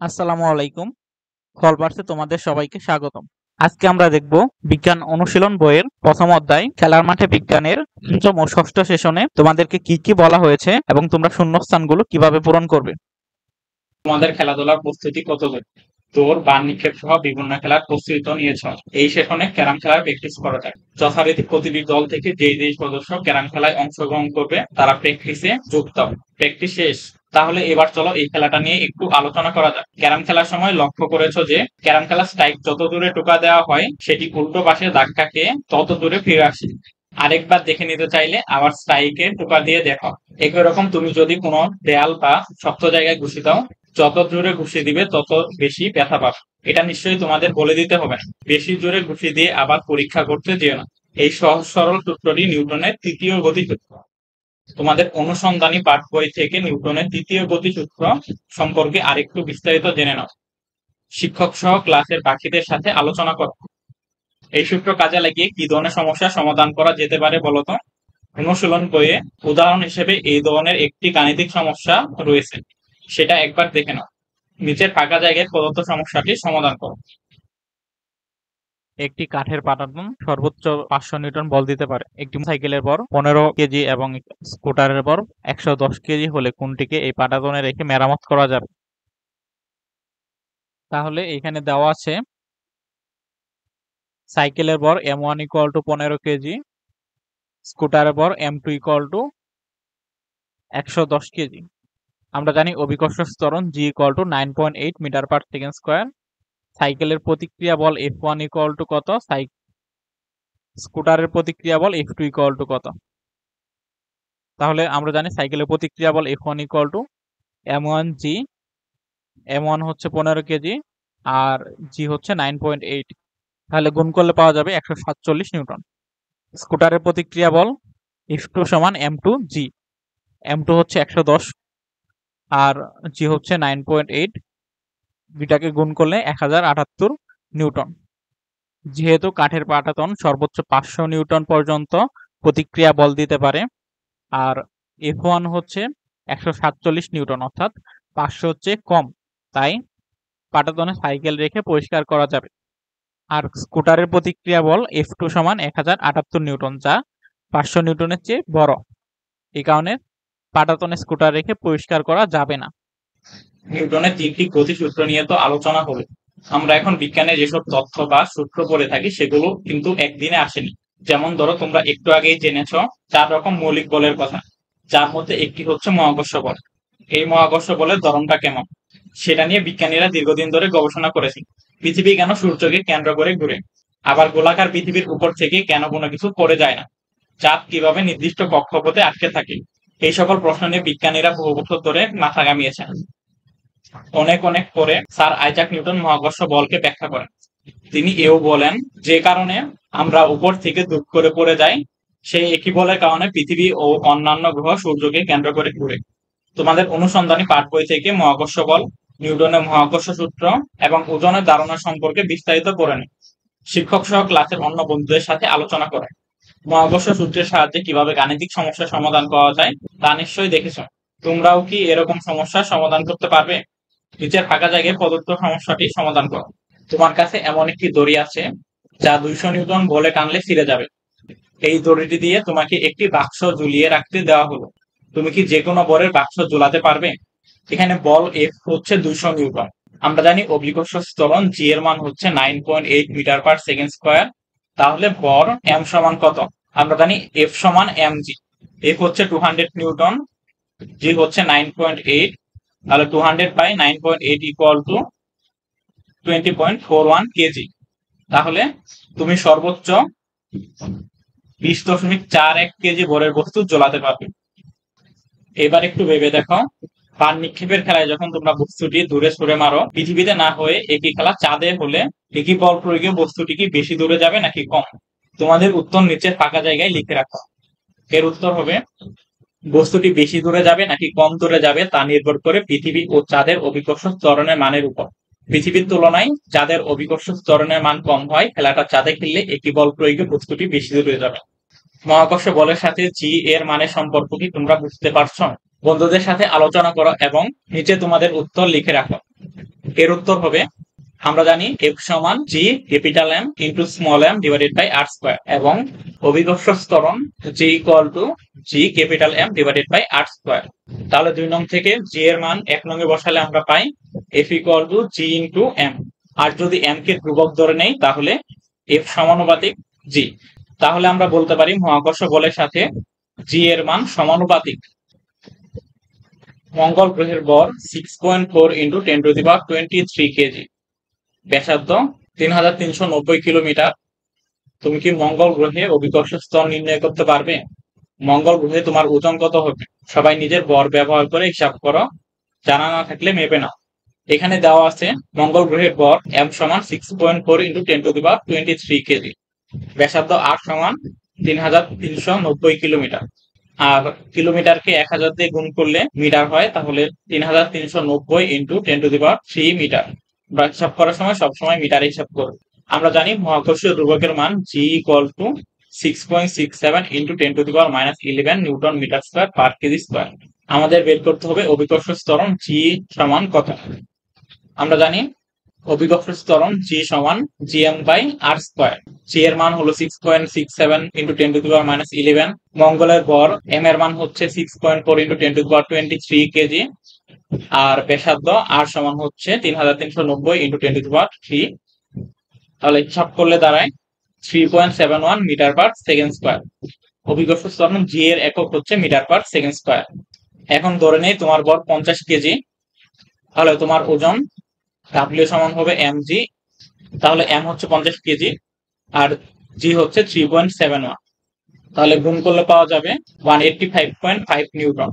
আসসালামু আলাইকুম। হলবার্সে তোমাদের সবাইকে স্বাগতম। আজকে আমরা দেখব বিজ্ঞান অনুশীলন বইয়ের প্রথম অধ্যায় খেলার মাঠে বিজ্ঞানের পঞ্চম ও ষষ্ঠ সেশনে তোমাদেরকে কি কি বলা হয়েছে এবং তোমরা শূন্যস্থানগুলো কিভাবে পূরণ করবে। তোমাদের খেলাধুলার প্রস্তুতি কতদূর? দৌড়, বান নিক্ষেপ সহ বিভিন্ন খেলার প্রস্তুতি তো নিয়েছ। এই সেশনে ক্যারাম খেলার প্র্যাকটিস করা যায়। যথারীতি প্রতিটি দল থেকে যেই সদস্য ক্যারাম খেলায় অংশগ্রহণ করবে তারা প্র্যাকটিসে যুক্ত হবে। প্র্যাকটিস শেষ। তাহলে এবার চলো এই খেলাটা নিয়ে একটু আলোচনা করা যাক। ক্যারাম খেলার সময় লক্ষ্য করেছো যে ক্যারাম খেলার স্ট্রাইক যত দূরে টোকা দেওয়া হয় সেটি উল্টো পাশে ধাক্কা খেয়ে তত দূরে ফিরে আসে। আরেকবার দেখে নিতে চাইলে আবার স্ট্রাইকে টোকা দিয়ে দেখো। একই রকম তুমি যদি কোনো দেয়াল বা শক্ত জায়গায় ঘুষি দাও, যত জোরে ঘুষি দিবে তত বেশি ব্যথা পাবে। এটা নিশ্চয়ই তোমাদের বলে দিতে হবে না। বেশি জোরে ঘুষি দিয়ে আবার পরীক্ষা করতে যেও না। এই সহজ সরল সূত্রটি নিউটনের তৃতীয় গতিসূত্র। তোমাদের অনুসন্ধানী পাঠ বই থেকে নিউটনের তৃতীয় গতিসূত্র সম্পর্কে আরেকটু বিস্তারিত জেনে নাও। শিক্ষক সহ ক্লাসের বাকিদের সাথে আলোচনা করো। এই সূত্র কাজে লাগিয়ে কি ধরনের সমস্যার সমাধান করা যেতে পারে বলতো? অনুশীলন বইয়ে উদাহরণ হিসেবে এই ধরনের একটি গাণিতিক সমস্যা রয়েছে, সেটা একবার দেখে নাও। নিচের ফাঁকা জায়গায় প্রদত্ত সমস্যাটি সমাধান করো। একটি কাঠের পাটাতন সর্বোচ্চ 500 নিউটন বল দিতে পারে। একটি সাইকেলের ভর 15 কেজি এবং স্কুটারের ভর 110 কেজি হলে কোনটিকে এই পাটাতনে রেখে মেরামত করা যাবে? তাহলে এখানে দেওয়া আছে সাইকেলের ভর m1 = 15 কেজি, স্কুটারের ভর m2 = 110 কেজি। আমরা জানি অভিকর্ষ ত্বরণ g = 9.8 মিটার/সেকেন্ড স্কয়ার। সাইকেলের প্রতিক্রিয়া বল F1 = কত? স্কুটারের প্রতিক্রিয়া বল F2 = কত? তাহলে আমরা জানি সাইকেলের প্রতিক্রিয়া বল F1 = m1g। m1 হচ্ছে 15 কেজি আর g হচ্ছে 9.8। তাহলে গুণ করলে পাওয়া যাবে 147 নিউটন। স্কুটারের প্রতিক্রিয়া বল F2 = m2g। m2 হচ্ছে 110 আর g হচ্ছে 9.8। দুইটাকে গুণ করলে 1078 নিউটন। যেহেতু কাঠের পাটাতন সর্বোচ্চ 500 নিউটন পর্যন্ত প্রতিক্রিয়া বল দিতে পারে আর F1 হচ্ছে 147 নিউটন, অর্থাৎ 500 হচ্ছে কম, তাই পাটাতনে সাইকেল রেখে পরিষ্কার করা যাবে। আর স্কুটারের প্রতিক্রিয়া বল F2 = 1078 নিউটন, যা 500 নিউটনের চেয়ে বড়। এই কারণে পাটাতনে স্কুটার রেখে পরিষ্কার করা যাবে না। নিউটনের তিনটি গতিসূত্র নিয়ে তো আলোচনা হবে। আমরা এখন বিজ্ঞানে যেসব তথ্য বা সূত্র পড়ে থাকি সেগুলো কিন্তু একদিনে আসেনি। যেমন ধরো, তোমরা একটু আগেই জেনেছ 4 রকম মৌলিক বলের কথা, যার মধ্যে একটি হচ্ছে মহাকর্ষ বল। এই মহাকর্ষ বলের ধরনটা কেমন সেটা নিয়ে বিজ্ঞানীরা দীর্ঘদিন ধরে গবেষণা করেছেন। পৃথিবী কেন সূর্যকে কেন্দ্র করে ঘুরে? আবার গোলাকার পৃথিবীর উপর থেকে কেন কোনো কিছু পড়ে যায় না? চাঁদ কিভাবে নির্দিষ্ট কক্ষপথে আটকে থাকে? এই সকল প্রশ্ন নিয়ে বিজ্ঞানীরা বহু বছর ধরে মাথা ঘামিয়েছেন। অনেক পরে স্যার আইজাক নিউটন মহাকর্ষ বলকে ব্যাখ্যা করেন। তিনি এও বলেন, যে কারণে আমরা উপর থেকে দুপ করে পড়ে যাই, সেই একই বলের কারণে পৃথিবী ও অন্যান্য গ্রহ সূর্যকে কেন্দ্র করে ঘুরে। তোমাদের অনুসন্ধানী পাঠ বই থেকে মহাকর্ষ বল, নিউটনের মহাকর্ষ সূত্র এবং ওজনের ধারণা সম্পর্কে বিস্তারিত পড়ে নিন। শিক্ষক সহ ক্লাসের অন্য বন্ধুদের সাথে আলোচনা করেন। মহাকর্ষ সূত্রের সাহায্যে কিভাবে গাণিতিক সমস্যার সমাধান করা যায় তা নিশ্চয়ই দেখেছ। তোমরাও কি এরকম সমস্যার সমাধান করতে পারবে? নিচের ফাঁকা জায়গায় প্রদত্ত সমস্যাটি সমাধান করো। তোমার কাছে এমন একটি দড়ি আছে যা 200 নিউটন বলে টানলে ফিরে যাবে। এই দড়িটি দিয়ে তোমাকে একটি বাক্স ঝুলিয়ে রাখতে দেওয়া হলো। তুমি কি যে কোনো বলের বাক্স ঝুলাতে পারবে? এখানে বল F হচ্ছে 200 নিউটন। আমরা জানি অভিকর্ষ ত্বরণ g এর মান হচ্ছে 9.8 মিটার/সেকেন্ড স্কয়ার। তাহলে ভর m সমান কত? আমরা জানি F সমান mg। F হচ্ছে 200 নিউটন, g হচ্ছে 9.8। তাহলে 200/9.8 = 20.41 কেজি। তাহলে তুমি সর্বোচ্চ 20.41 কেজি ভরের বস্তু জ্বলাতে পারবে। এবার একটু ভেবে দেখো, বান নিক্ষেপের খেলায় যখন তোমরা বস্তুটি দূরে ছুড়ে মারো, পৃথিবীতে না হয়ে একই খেলা চাঁদে হলে একই বল প্রয়োগে বস্তুটি কি বেশি দূরে যাবে নাকি কম? তোমাদের উত্তর নিচের ফাঁকা জায়গায় লিখে রাখো। এর উত্তর হবে, বস্তুটি বেশি দূরে যাবে নাকি কম দূরে যাবে তা নির্ভর করে পৃথিবী ও চাঁদের অভিকর্ষ ত্বরণের মানের উপর। পৃথিবীর তুলনায় চাঁদের অভিকর্ষ ত্বরণের মান কম হয়, খেলাটা চাঁদে খেললে একই বল প্রয়োগে বস্তুটি বেশি দূরে যাবে। মহাকর্ষ বলের সাথে জি এর মানের সম্পর্ক কি তোমরা বুঝতে পারছো? বন্ধুদের সাথে আলোচনা করো এবং নিচে তোমাদের উত্তর লিখে রাখো। এর উত্তর হবে, আমরা জানি F সমান G capital M into small m divided by R square, এবং অভিকর্ষ ত্বরণ G equal to G capital M divided by R square. তাহলে 2 নং থেকে G এর মান 1 নং এ বসালে আমরা পাই F equal to G into M। আর যদি M কে ধ্রুবক ধরে নেই তাহলে F সমানুপাতিক G। তাহলে আমরা বলতে পারি মহাকর্ষ বলের সাথে G এর মান সমানুপাতিক। মঙ্গল গ্রহের ভর 6.4 ইন্টু 10⁻23 কেজি, ব্যাসার্ধ 3390 কিলোমিটার। তুমি কি মঙ্গল গ্রহে অভিকর্ষ স্তর নির্ণয় করতে পারবে? মঙ্গল গ্রহে তোমার ওজন কত হবে? সবাই নিজের ভর ব্যবহার করে হিসাব করো, জানা না থাকলে মেপে নাও। এখানে দেওয়া আছে মঙ্গল গ্রহের ভর M সমান 6.4 ইন্টু 10⁻23 কেজি, ব্যাসার্ধ R সমান 3390 কিলোমিটার। আর কিলোমিটারকে 1000 দিয়ে গুণ করলে মিটার হয়, তাহলে 3390 ইন্টু 10⁻3 মিটার। বা হিসাব করার সময় সবসময় মিটারে হিসাব করবে। আমরা জানি মহাকর্ষীয় ধ্রুবকের মান G equal to 6.67 into 10⁻11 newton metre square per KG square. আমাদের বের করতে হবে অভিকর্ষ ত্বরণ G সমান কত। আমরা জানি অভিকর্ষ ত্বরণ G সমান Gm by R square. G এর মান হলো 6.67 ইন্টু 10⁻11। মঙ্গলের ভর M এর মান হচ্ছে 6.4 ইন্টু 10⁻23 কেজি, আর ব্যাসার্ধ R সমান হচ্ছে 3390 ইন্টু 10⁻3। তাহলে হিসাব করলে দাঁড়ায় 3.71 মিটার পার সেকেন্ড স্কয়ার। অভিকর্ষ ত্বরণ G এর একক হচ্ছে মিটার পার সেকেন্ড স্কয়ার। এখন ধরে নেই তোমার ভর 50 কেজি, তাহলে তোমার ওজন W সমান হবে mg। তাহলে M হচ্ছে 50 কেজি আর G হচ্ছে 3.71, তাহলে গুণ করলে পাওয়া যাবে 185.5 নিউটন।